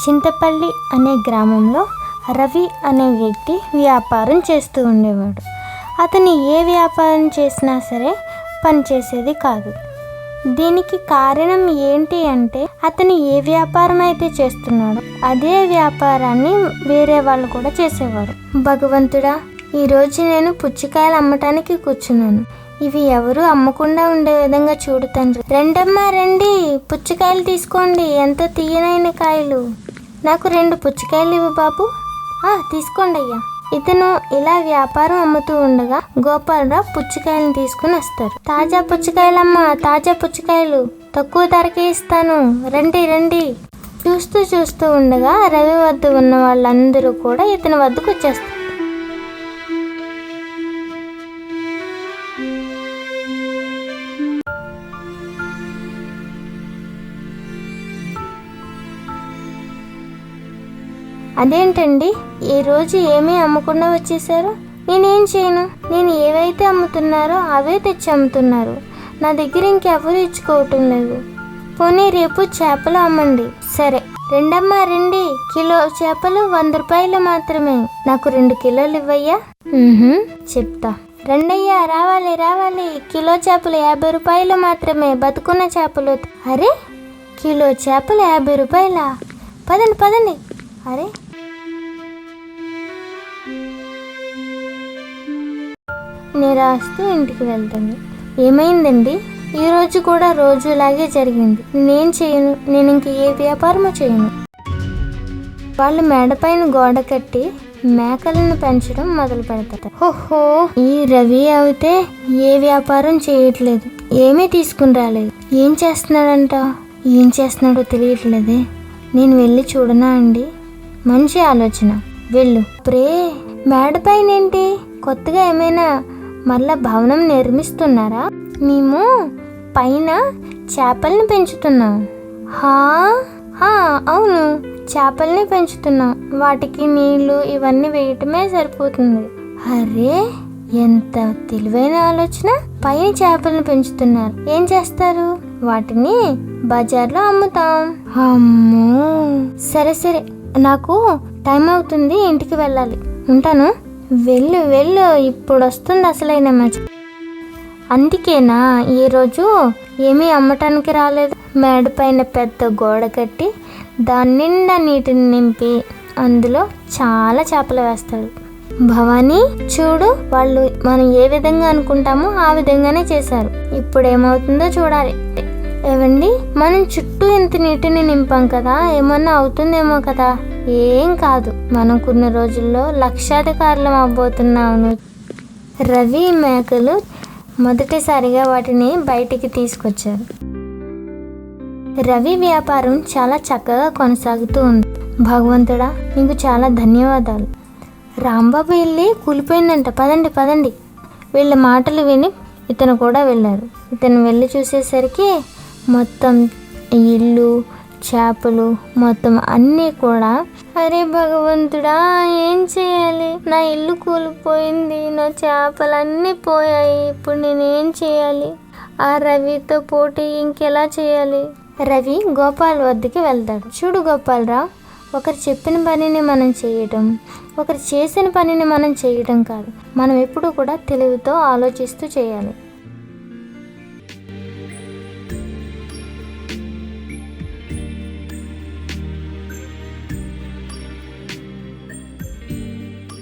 చింతపల్లి అనే గ్రామంలో రవి అనే వ్యక్తి వ్యాపారం చేస్తూ ఉండేవాడు. అతను ఏ వ్యాపారం చేసినా సరే పనిచేసేది కాదు. దీనికి కారణం ఏంటి అంటే, అతను ఏ వ్యాపారం అయితే చేస్తున్నాడో అదే వ్యాపారాన్ని వేరే వాళ్ళు కూడా చేసేవారు. భగవంతుడా, ఈరోజు నేను పుచ్చకాయలు అమ్మటానికి కూర్చున్నాను. ఇవి ఎవరు అమ్మకుండా ఉండే విధంగా చూడు తండ్రి. రెండమ్మా రండి, పుచ్చకాయలు తీసుకోండి, ఎంత తీయనైన కాయలు. నాకు 2 పుచ్చకాయలు ఇవ్వు బాబు. తీసుకోండి అయ్యా. ఇతను ఇలా వ్యాపారం అమ్ముతూ ఉండగా గోపాలరావు పుచ్చకాయలను తీసుకుని వస్తారు. తాజా పుచ్చకాయలమ్మా, తాజా పుచ్చకాయలు, తక్కువ ధరకే ఇస్తాను, రండి రండి. చూస్తూ ఉండగా రవి వద్ద ఉన్న వాళ్ళందరూ కూడా ఇతని వద్దకు వచ్చేస్తారు. అదేంటండి, ఈరోజు ఏమీ అమ్మకుండా వచ్చేసారు? నేనేం చేయను, నేను ఏవైతే అమ్ముతున్నారో అవే తెచ్చి అమ్ముతున్నారు. నా దగ్గర ఇంకెవరు ఇచ్చుకోవటం లేదు. పోనీ రేపు చేపలు అమ్మండి. సరే రెండమ్మా రండి, కిలో చేపలు 100 రూపాయలు మాత్రమే. నాకు 2 కిలోలు ఇవ్వయ్యా. చెప్తా, రెండయ్యా, రావాలి రావాలి. కిలో చేపలు 50 రూపాయలు మాత్రమే, బతుకున్న చేపలు. అరే, కిలో చేపలు 50 రూపాయలా? పదండి పదండి. అరే, నిరాశతో ఇంటికి వెళ్తాను. ఏమైందండి? ఈరోజు కూడా రోజులాగే జరిగింది. నేనేం చేయను, నేను ఇంక ఏ వ్యాపారమో చేయను. వాళ్ళు మేడపైన గోడ కట్టి మేకలను పెంచడం మొదలు పెడతారు. ఓహో, ఈ రవి అయితే ఏ వ్యాపారం చేయట్లేదు, ఏమీ తీసుకుని రాలేదు. ఏం చేస్తున్నాడంట? ఏం చేస్తున్నాడో తెలియట్లేదే. నేను వెళ్ళి చూడనా అండి? మంచి ఆలోచన, వెళ్ళు. ప్రే, మేడపైన ఏంటి? కొత్తగా ఏమైనా మళ్ళా భవనం నిర్మిస్తున్నారా? మేము పైన చేపల్ని పెంచుతున్నాం. అవును, చేపల్ని పెంచుతున్నాం. వాటికి నీళ్లు ఇవన్నీ వేయటమే సరిపోతుంది. అరే, ఎంత తెలివైన ఆలోచన. పైన చేపలను పెంచుతున్నారు. ఏం చేస్తారు? వాటిని బజార్లో అమ్ముతాం. అమ్మో, సరే సరే, నాకు టైం అవుతుంది, ఇంటికి వెళ్ళాలి, ఉంటాను. వెళ్ళు వెళ్ళు, ఇప్పుడు వస్తుంది అసలైన మజా. అందుకేనా ఈరోజు ఏమీ అమ్మటానికి రాలేదు? మేడ పైన పెద్ద గోడ కట్టి దాని నిండా నీటిని నింపి అందులో చాలా చేపలు వేస్తాడు. భవానీ, చూడు, వాళ్ళు మనం ఏ విధంగా అనుకుంటామో ఆ విధంగానే చేశారు. ఇప్పుడు ఏమవుతుందో చూడాలి. ఏవండి, మనం చుట్టూ ఇంత నీటిని నింపాం కదా, ఏమన్నా అవుతుందేమో కదా? ఏం కాదు, మనం కొన్ని రోజుల్లో లక్షాధికారులం అవ్వబోతున్నాము. రవి మేకలు మొదటిసారిగా వాటిని బయటికి తీసుకొచ్చారు. రవి వ్యాపారం చాలా చక్కగా కొనసాగుతూ ఉంది. భగవంతుడా, నీకు చాలా ధన్యవాదాలు. రాంబాబు ఇల్లు కూలిపోయిందంట, పదండి పదండి. వీళ్ళ మాటలు విని ఇతను కూడా వెళ్ళారు. ఇతను వెళ్ళి చూసేసరికి మొత్తం ఇల్లు, చేపలు మొత్తం అన్నీ కూడా. అరే భగవంతుడా, ఏం చేయాలి? నా ఇల్లు కూలిపోయింది, నా చేపలన్నీ పోయాయి. ఇప్పుడు నేనేం చేయాలి? ఆ రవితో పోటీ ఇంకెలా చేయాలి? రవి గోపాల్ వద్దకి వెళ్తాడు. చూడు గోపాలరావు, ఒకరు చెప్పిన పనిని మనం చేయటం, ఒకరు చేసిన పనిని మనం చేయటం కాదు. మనం ఎప్పుడు కూడా తెలివితో ఆలోచిస్తూ చేయాలి.